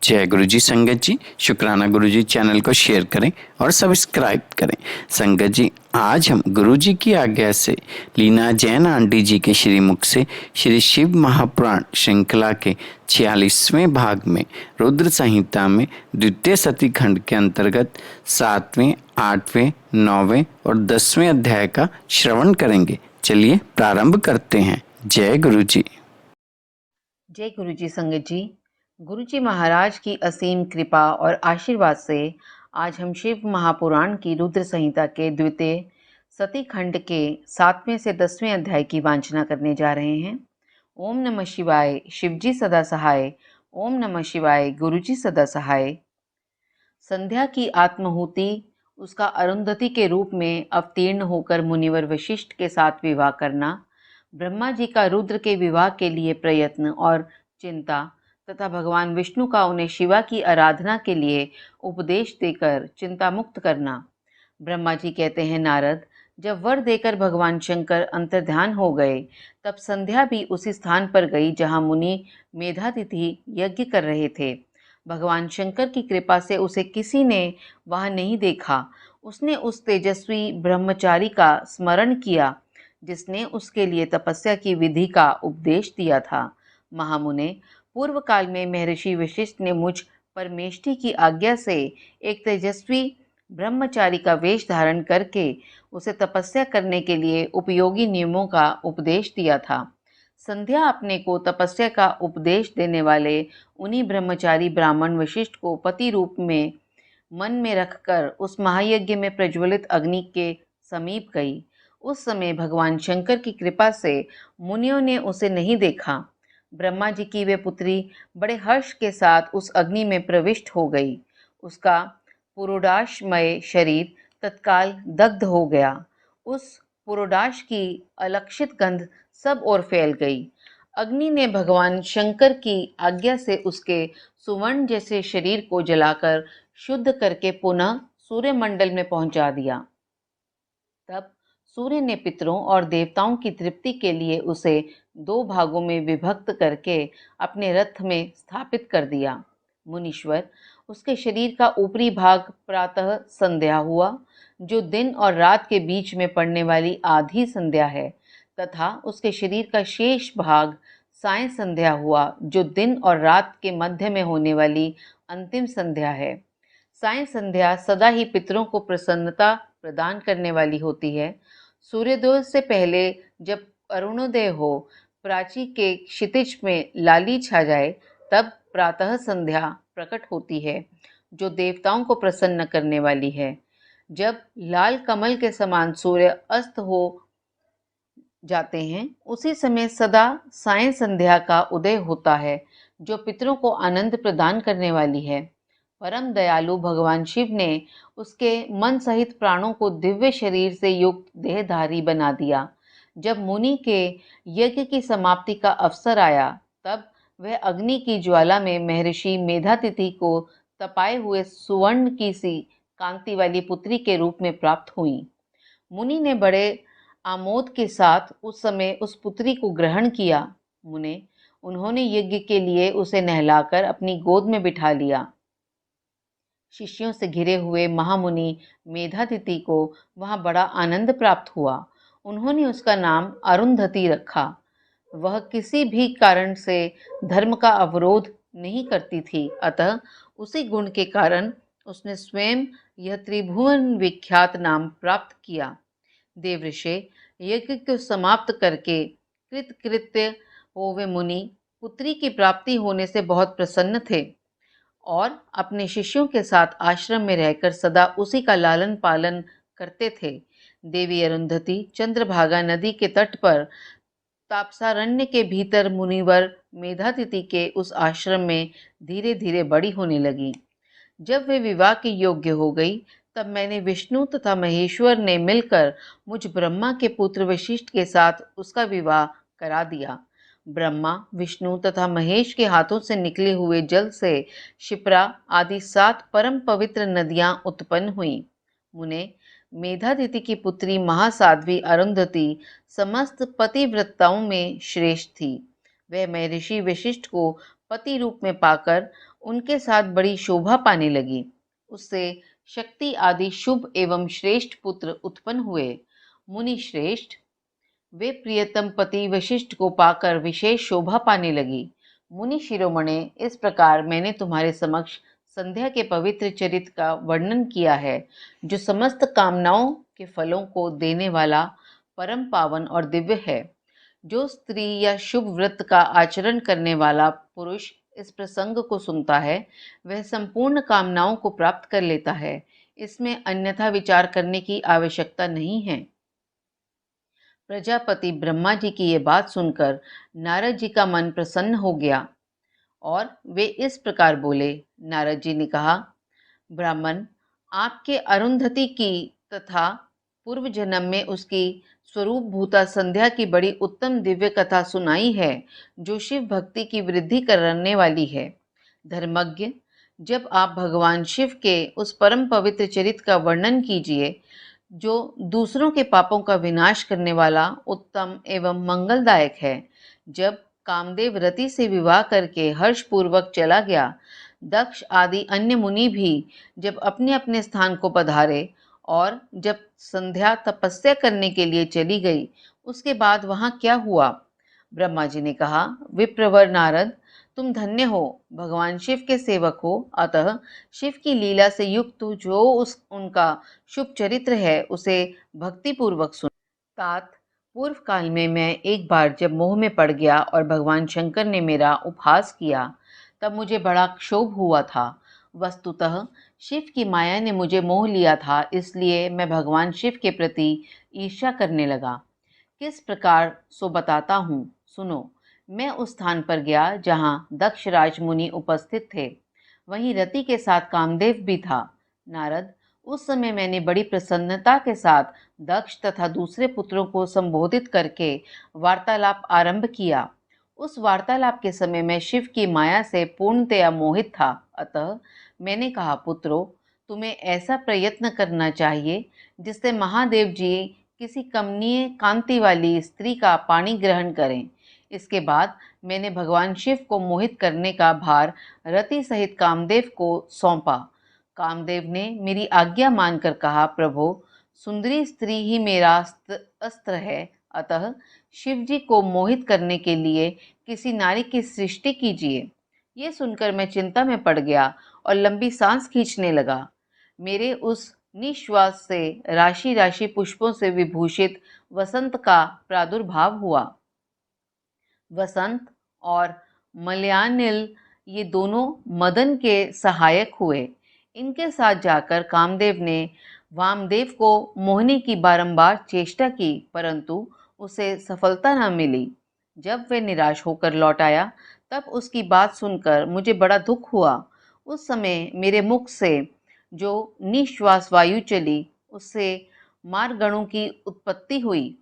जय गुरु जी। संगत जी, शुक्राना गुरु जी चैनल को शेयर करें और सब्सक्राइब करें। संगत जी, आज हम गुरु जी की आज्ञा से लीना जैन आंटी जी के श्रीमुख से श्री शिव महापुराण श्रृंखला के 46वें भाग में रुद्र संहिता में द्वितीय सती खंड के अंतर्गत 7वें, 8वें, 9वें और 10वें अध्याय का श्रवण करेंगे। चलिए प्रारंभ करते हैं। जय गुरु जी। जय गुरु जी। संगत जी, गुरु जी महाराज की असीम कृपा और आशीर्वाद से आज हम शिव महापुराण की रुद्र संहिता के द्वितीय सती खंड के 7वें से 10वें अध्याय की वांछना करने जा रहे हैं। ओम नमः शिवाय। शिवजी सदा सहाय। ओम नमः शिवाय। गुरु जी सदा सहाय। संध्या की आत्महुति उसका अरुंधति के रूप में अवतीर्ण होकर मुनिवर वशिष्ठ के साथ विवाह करना, ब्रह्मा जी का रुद्र के विवाह के लिए प्रयत्न और चिंता तथा भगवान विष्णु का उन्हें शिवा की आराधना के लिए उपदेश देकर चिंता मुक्त करना। ब्रह्मा जी कहते हैं, नारद, जब वर देकर भगवान शंकर अंतर्ध्यान हो गए तब संध्या भी उसी स्थान पर गई जहां मुनि मेधातिथि यज्ञ कर रहे थे। भगवान शंकर की कृपा से उसे किसी ने वहां नहीं देखा। उसने उस तेजस्वी ब्रह्मचारी का स्मरण किया जिसने उसके लिए तपस्या की विधि का उपदेश दिया था। महामुने, पूर्व काल में महर्षि वशिष्ठ ने मुझ परमेष्ठी की आज्ञा से एक तेजस्वी ब्रह्मचारी का वेश धारण करके उसे तपस्या करने के लिए उपयोगी नियमों का उपदेश दिया था। संध्या अपने को तपस्या का उपदेश देने वाले उन्हीं ब्रह्मचारी ब्राह्मण वशिष्ठ को पति रूप में मन में रखकर उस महायज्ञ में प्रज्वलित अग्नि के समीप गई। उस समय भगवान शंकर की कृपा से मुनियों ने उसे नहीं देखा। ब्रह्मा जी की वे पुत्री बड़े हर्ष के साथ उस अग्नि में प्रविष्ट हो गई। उसका पुरोडाशमय शरीर तत्काल दग्ध हो गया। उस पुरोडाश की अलक्षित गंध सब ओर फैल गई। अग्नि ने भगवान शंकर की आज्ञा से उसके सुवर्ण जैसे शरीर को जलाकर शुद्ध करके पुनः सूर्यमंडल में पहुंचा दिया। तब सूर्य ने पितरों और देवताओं की तृप्ति के लिए उसे 2 भागों में विभक्त करके अपने रथ में स्थापित कर दिया। मुनीश्वर, उसके शरीर का ऊपरी भाग प्रातः संध्या हुआ, जो दिन और रात के बीच में पड़ने वाली आधी संध्या है, तथा उसके शरीर का शेष भाग साय संध्या हुआ, जो दिन और रात के मध्य में होने वाली अंतिम संध्या है। साय संध्या सदा ही पितरों को प्रसन्नता प्रदान करने वाली होती है। सूर्योदय से पहले जब अरुणोदय हो, प्राची के क्षितिज में लाली छा जाए, तब प्रातः संध्या प्रकट होती है, जो देवताओं को प्रसन्न करने वाली है। जब लाल कमल के समान सूर्य अस्त हो जाते हैं, उसी समय सदा साय संध्या का उदय होता है, जो पितरों को आनंद प्रदान करने वाली है। परम दयालु भगवान शिव ने उसके मन सहित प्राणों को दिव्य शरीर से युक्त देहधारी बना दिया। जब मुनि के यज्ञ की समाप्ति का अवसर आया, तब वह अग्नि की ज्वाला में महर्षि मेधातिथि को तपाए हुए सुवर्ण की सी कांति वाली पुत्री के रूप में प्राप्त हुई। मुनि ने बड़े आमोद के साथ उस समय उस पुत्री को ग्रहण किया। उन्होंने यज्ञ के लिए उसे नहलाकर अपनी गोद में बिठा लिया। शिष्यों से घिरे हुए महामुनि मेधातिथि को वहां बड़ा आनंद प्राप्त हुआ। उन्होंने उसका नाम अरुंधति रखा। वह किसी भी कारण से धर्म का अवरोध नहीं करती थी, अतः उसी गुण के कारण उसने स्वयं यह त्रिभुवन विख्यात नाम प्राप्त किया। देवऋषि, यज्ञ को समाप्त करके कृतकृत्य हो वे मुनि पुत्री की प्राप्ति होने से बहुत प्रसन्न थे और अपने शिष्यों के साथ आश्रम में रहकर सदा उसी का लालन पालन करते थे। देवी अरुंधति चंद्रभागा नदी के तट पर तापसारण्य के भीतर मुनिवर मेधातिथि के उस आश्रम में धीरे धीरे बड़ी होने लगी। जब वे विवाह के योग्य हो गई, तब मैंने विष्णु तथा महेश्वर ने मिलकर मुझ ब्रह्मा के पुत्र वशिष्ठ के साथ उसका विवाह करा दिया। ब्रह्मा, विष्णु तथा महेश के हाथों से निकले हुए जल से शिप्रा आदि 7 परम पवित्र नदियां उत्पन्न हुईं। मुने, मेधातिथि की पुत्री महासाध्वी अरुंधति समस्त पतिव्रताओं में श्रेष्ठ थी। वह महर्षि वशिष्ठ को पति रूप में पाकर उनके साथ बड़ी शोभा पाने लगी। उससे शक्ति आदि शुभ एवं श्रेष्ठ पुत्र उत्पन्न हुए। मुनि श्रेष्ठ, वे प्रियतम पति वशिष्ठ को पाकर विशेष शोभा पाने लगी। मुनि शिरोमणे, इस प्रकार मैंने तुम्हारे समक्ष संध्या के पवित्र चरित्र का वर्णन किया है, जो समस्त कामनाओं के फलों को देने वाला परम पावन और दिव्य है। जो स्त्री या शुभ व्रत का आचरण करने वाला पुरुष इस प्रसंग को सुनता है, वह संपूर्ण कामनाओं को प्राप्त कर लेता है। इसमें अन्यथा विचार करने की आवश्यकता नहीं है। प्रजापति ब्रह्मा जी की ये बात सुनकर नारद जी का मन प्रसन्न हो गया और वे इस प्रकार बोले। नारद जी ने कहा, ब्राह्मण, आपके अरुंधति की तथा पूर्व जन्म में उसकी स्वरूप भूता संध्या की बड़ी उत्तम दिव्य कथा सुनाई है, जो शिव भक्ति की वृद्धि करने वाली है। धर्मज्ञ, जब आप भगवान शिव के उस परम पवित्र चरित्र का वर्णन कीजिए, जो दूसरों के पापों का विनाश करने वाला उत्तम एवं मंगलदायक है। जब कामदेव रति से विवाह करके हर्षपूर्वक चला गया, दक्ष आदि अन्य मुनि भी जब अपने अपने स्थान को पधारे और जब संध्या तपस्या करने के लिए चली गई, उसके बाद वहां क्या हुआ? ब्रह्मा जी ने कहा, विप्रवर नारद, तुम धन्य हो, भगवान शिव के सेवक हो, अतः शिव की लीला से युक्त जो उनका शुभ चरित्र है, उसे भक्ति पूर्वक सुन। तात, पूर्व काल में मैं एक बार जब मोह में पड़ गया और भगवान शंकर ने मेरा उपहास किया, तब मुझे बड़ा क्षोभ हुआ था। वस्तुतः शिव की माया ने मुझे मोह लिया था, इसलिए मैं भगवान शिव के प्रति ईर्ष्या करने लगा। किस प्रकार सो बताता हूँ, सुनो। मैं उस स्थान पर गया जहाँ दक्ष राज मुनि उपस्थित थे। वहीं रति के साथ कामदेव भी था। नारद, उस समय मैंने बड़ी प्रसन्नता के साथ दक्ष तथा दूसरे पुत्रों को संबोधित करके वार्तालाप आरंभ किया। उस वार्तालाप के समय मैं शिव की माया से पूर्णतया मोहित था। अतः मैंने कहा, पुत्रों, तुम्हें ऐसा प्रयत्न करना चाहिए जिससे महादेव जी किसी कमनीय कांति वाली स्त्री का पाणी ग्रहण करें। इसके बाद मैंने भगवान शिव को मोहित करने का भार रति सहित कामदेव को सौंपा। कामदेव ने मेरी आज्ञा मानकर कहा, प्रभु, सुंदरी स्त्री ही मेरा अस्त्र है, अतः शिव जी को मोहित करने के लिए किसी नारी की सृष्टि कीजिए। ये सुनकर मैं चिंता में पड़ गया और लंबी सांस खींचने लगा। मेरे उस निश्वास से राशि राशि पुष्पों से विभूषित वसंत का प्रादुर्भाव हुआ। वसंत और मलयानिल, ये दोनों मदन के सहायक हुए। इनके साथ जाकर कामदेव ने वामदेव को मोहने की बारंबार चेष्टा की, परंतु उसे सफलता न मिली। जब वह निराश होकर लौट आया, तब उसकी बात सुनकर मुझे बड़ा दुख हुआ। उस समय मेरे मुख से जो निश्वास वायु चली, उससे मारगणों की उत्पत्ति हुई।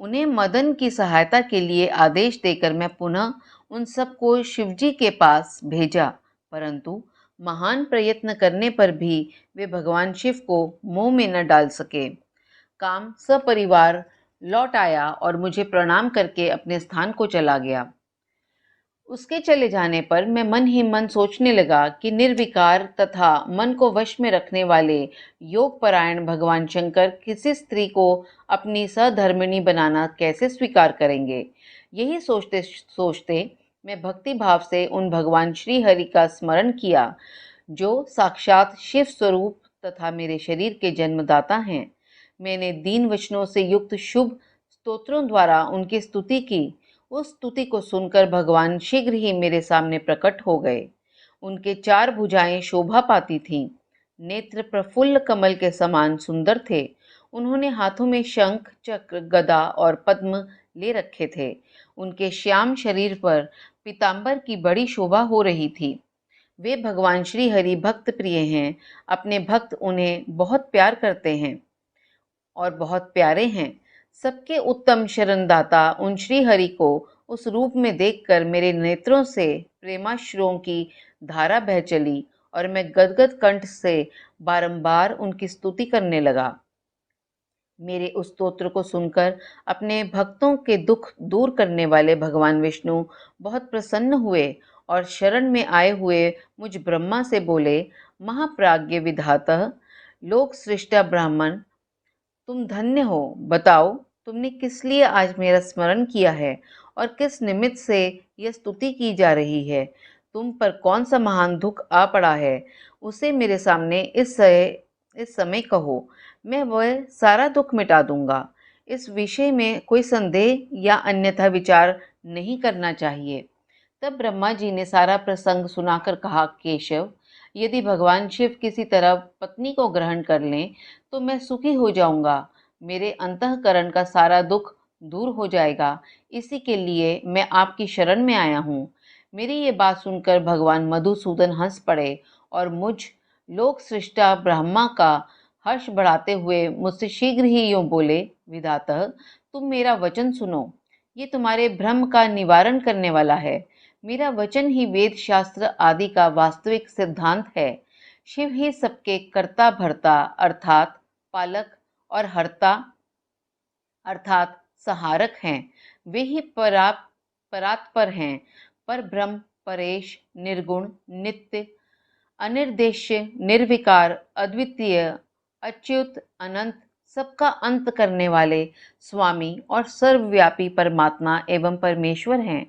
उन्हें मदन की सहायता के लिए आदेश देकर मैं पुनः उन सबको शिवजी के पास भेजा, परंतु महान प्रयत्न करने पर भी वे भगवान शिव को मोह में न डाल सके। काम सपरिवार लौट आया और मुझे प्रणाम करके अपने स्थान को चला गया। उसके चले जाने पर मैं मन ही मन सोचने लगा कि निर्विकार तथा मन को वश में रखने वाले योग परायण भगवान शंकर किसी स्त्री को अपनी सहधर्मिणी बनाना कैसे स्वीकार करेंगे। यही सोचते सोचते मैं भक्ति भाव से उन भगवान श्री हरि का स्मरण किया, जो साक्षात शिव स्वरूप तथा मेरे शरीर के जन्मदाता हैं। मैंने दीन वचनों से युक्त शुभ स्तोत्रों द्वारा उनकी स्तुति की। उस स्तुति को सुनकर भगवान शीघ्र ही मेरे सामने प्रकट हो गए। उनके 4 भुजाएं शोभा पाती थीं। नेत्र प्रफुल्ल कमल के समान सुंदर थे। उन्होंने हाथों में शंख, चक्र, गदा और पद्म ले रखे थे। उनके श्याम शरीर पर पीतांबर की बड़ी शोभा हो रही थी। वे भगवान श्री हरि भक्त प्रिय हैं। अपने भक्त उन्हें बहुत प्यार करते हैं और बहुत प्यारे हैं। सबके उत्तम शरणदाता उन श्री हरि को उस रूप में देखकर मेरे नेत्रों से प्रेमाश्रुओं की धारा बह चली और मैं गदगद कंठ से बारंबार उनकी स्तुति करने लगा। मेरे उस स्तोत्र को सुनकर अपने भक्तों के दुख दूर करने वाले भगवान विष्णु बहुत प्रसन्न हुए और शरण में आए हुए मुझ ब्रह्मा से बोले, महाप्राज्ञ विधातः लोक सृष्टा ब्राह्मण, तुम धन्य हो। बताओ, तुमने किस लिए आज मेरा स्मरण किया है और किस निमित्त से यह स्तुति की जा रही है? तुम पर कौन सा महान दुख आ पड़ा है, उसे मेरे सामने इस समय कहो, मैं वह सारा दुख मिटा दूंगा। इस विषय में कोई संदेह या अन्यथा विचार नहीं करना चाहिए। तब ब्रह्मा जी ने सारा प्रसंग सुनाकर कहा, केशव, यदि भगवान शिव किसी तरह पत्नी को ग्रहण कर लें तो मैं सुखी हो जाऊंगा, मेरे अंतःकरण का सारा दुख दूर हो जाएगा। इसी के लिए मैं आपकी शरण में आया हूँ। मेरी ये बात सुनकर भगवान मधुसूदन हंस पड़े और मुझ लोक सृष्टा ब्रह्मा का हर्ष बढ़ाते हुए मुझसे शीघ्र ही यूं बोले, विधातः, तुम मेरा वचन सुनो, ये तुम्हारे भ्रम का निवारण करने वाला है। मेरा वचन ही वेद शास्त्र आदि का वास्तविक सिद्धांत है। शिव ही सबके कर्ता भर्ता अर्थात पालक और हर्ता अर्थात सहारक हैं। वे ही परात्पर हैं, पर ब्रह्म, परेश, निर्गुण, नित्य, अनिर्देश्य, निर्विकार, अद्वितीय, अच्युत, अनंत, सबका अंत करने वाले स्वामी और सर्वव्यापी परमात्मा एवं परमेश्वर हैं।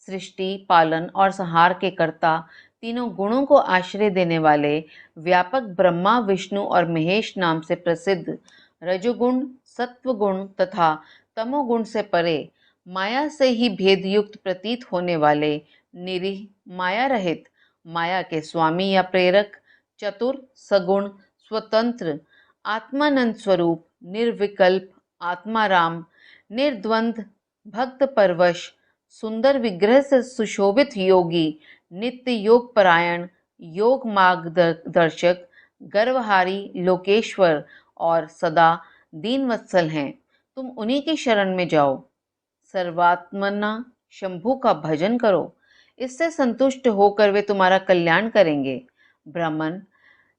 सृष्टि, पालन और संहार के कर्ता, तीनों गुणों को आश्रय देने वाले, व्यापक ब्रह्मा, विष्णु और महेश नाम से प्रसिद्ध, रजोगुण, सत्वगुण तथा तमोगुण से परे, माया से ही भेदयुक्त प्रतीत होने वाले, निरीह, माया रहित, माया के स्वामी या प्रेरक, चतुर, सगुण, स्वतंत्र, आत्मानंद स्वरूप, निर्विकल्प, आत्माराम, निर्द्वंद, भक्त परवश, सुंदर विग्रह से सुशोभित योगी, नित्य योग परायण, योग मार्गदर्शक, गर्वहारी, लोकेश्वर और सदा दीन वत्सल हैं। तुम उन्हीं की शरण में जाओ। सर्वात्मना शंभु का भजन करो, इससे संतुष्ट होकर वे तुम्हारा कल्याण करेंगे। ब्राह्मण,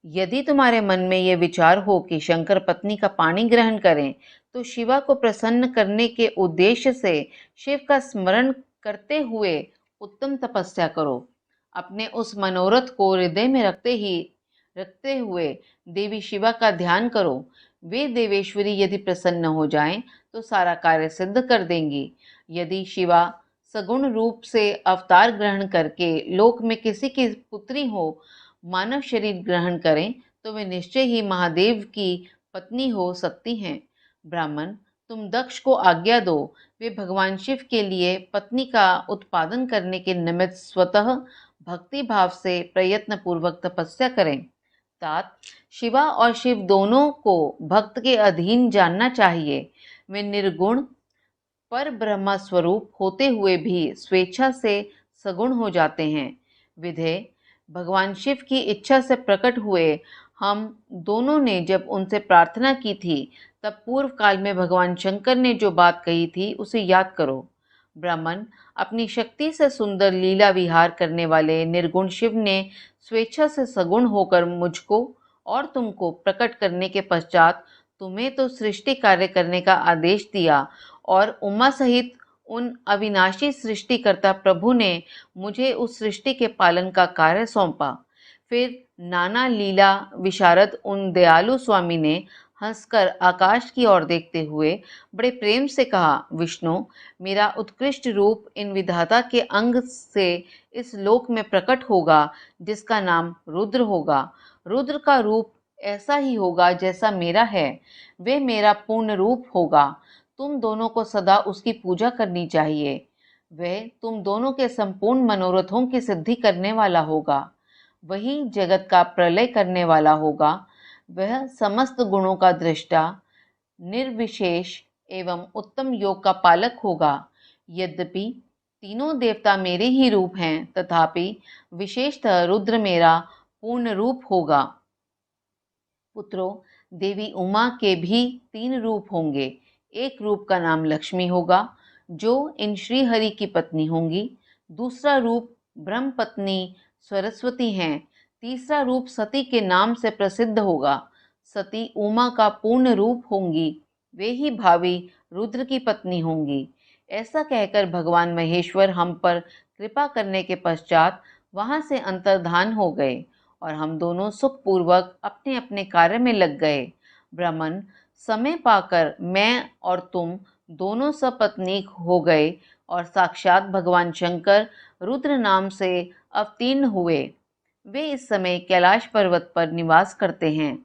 यदि तुम्हारे मन में ये विचार हो कि शंकर पत्नी का पानी ग्रहण करें, तो शिवा को प्रसन्न करने के उद्देश्य से शिव का स्मरण करते हुए उत्तम तपस्या करो। अपने उस मनोरथ को हृदय में रखते हुए देवी शिवा का ध्यान करो। वे देवेश्वरी यदि प्रसन्न हो जाएं तो सारा कार्य सिद्ध कर देंगी। यदि शिवा सगुण रूप से अवतार ग्रहण करके लोक में किसी की पुत्री हो, मानव शरीर ग्रहण करें, तो वे निश्चय ही महादेव की पत्नी हो सकती हैं। ब्राह्मण, तुम दक्ष को आज्ञा दो, वे भगवान शिव के लिए पत्नी का उत्पादन करने के निमित्त स्वतः भक्ति भाव से प्रयत्न पूर्वक तपस्या करें। तात, शिवा और शिव दोनों को भक्त के अधीन जानना चाहिए। वे निर्गुण पर ब्रह्मा स्वरूप होते हुए भी स्वेच्छा से सगुण हो जाते हैं। विधे, भगवान शिव की इच्छा से प्रकट हुए हम दोनों ने जब उनसे प्रार्थना की थी, तब पूर्व काल में भगवान शंकर ने जो बात कही थी उसे याद करो। ब्राह्मण, अपनी शक्ति से सुंदर लीला विहार करने वाले निर्गुण शिव ने स्वेच्छा से सगुण होकर मुझको और तुमको प्रकट करने के पश्चात तुम्हें तो सृष्टि कार्य करने का आदेश दिया और उमा सहित उन अविनाशी सृष्टिकर्ता प्रभु ने मुझे उस सृष्टि के पालन का कार्य सौंपा। फिर नाना लीला विशारद उन दयालु स्वामी ने हंसकर आकाश की ओर देखते हुए बड़े प्रेम से कहा, विष्णु, मेरा उत्कृष्ट रूप इन विधाता के अंग से इस लोक में प्रकट होगा, जिसका नाम रुद्र होगा। रुद्र का रूप ऐसा ही होगा जैसा मेरा है, वे मेरा पूर्ण रूप होगा। तुम दोनों को सदा उसकी पूजा करनी चाहिए। वह तुम दोनों के संपूर्ण मनोरथों की सिद्धि करने वाला होगा। वही जगत का प्रलय करने वाला होगा। वह समस्त गुणों का दृष्टा, निर्विशेष एवं उत्तम योग का पालक होगा। यद्यपि तीनों देवता मेरे ही रूप हैं, तथापि विशेषतः रुद्र मेरा पूर्ण रूप होगा। पुत्रों, देवी उमा के भी 3 रूप होंगे। एक रूप का नाम लक्ष्मी होगा, जो इन श्री हरि की पत्नी होंगी। दूसरा रूप ब्रह्म पत्नी सरस्वती हैं। तीसरा रूप सती के नाम से प्रसिद्ध होगा। सती उमा का पूर्ण रूप होंगी, वे ही भावी रुद्र की पत्नी होंगी। ऐसा कहकर भगवान महेश्वर हम पर कृपा करने के पश्चात वहां से अंतर्धान हो गए और हम दोनों सुखपूर्वक अपने अपने कार्य में लग गए। ब्राह्मण, समय पाकर मैं और तुम दोनों सपत्नीक हो गए और साक्षात भगवान शंकर रुद्र नाम से अवतीर्ण हुए। वे इस समय कैलाश पर्वत पर निवास करते हैं।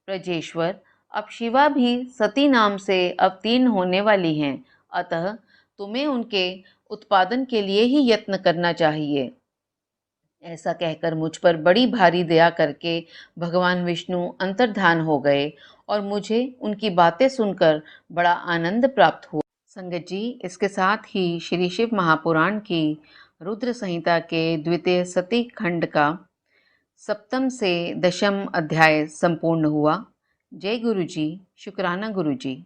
ब्रजेश्वर, अब शिवा भी सती नाम से अवतीर्ण होने वाली हैं, अतः तुम्हें उनके उत्पादन के लिए ही यत्न करना चाहिए। ऐसा कहकर मुझ पर बड़ी भारी दया करके भगवान विष्णु अंतर्धान हो गए और मुझे उनकी बातें सुनकर बड़ा आनंद प्राप्त हुआ। संगत जी, इसके साथ ही श्री शिव महापुराण की रुद्र संहिता के द्वितीय सती खंड का 7म से 10म अध्याय संपूर्ण हुआ। जय गुरु जी, शुक्राना गुरु जी।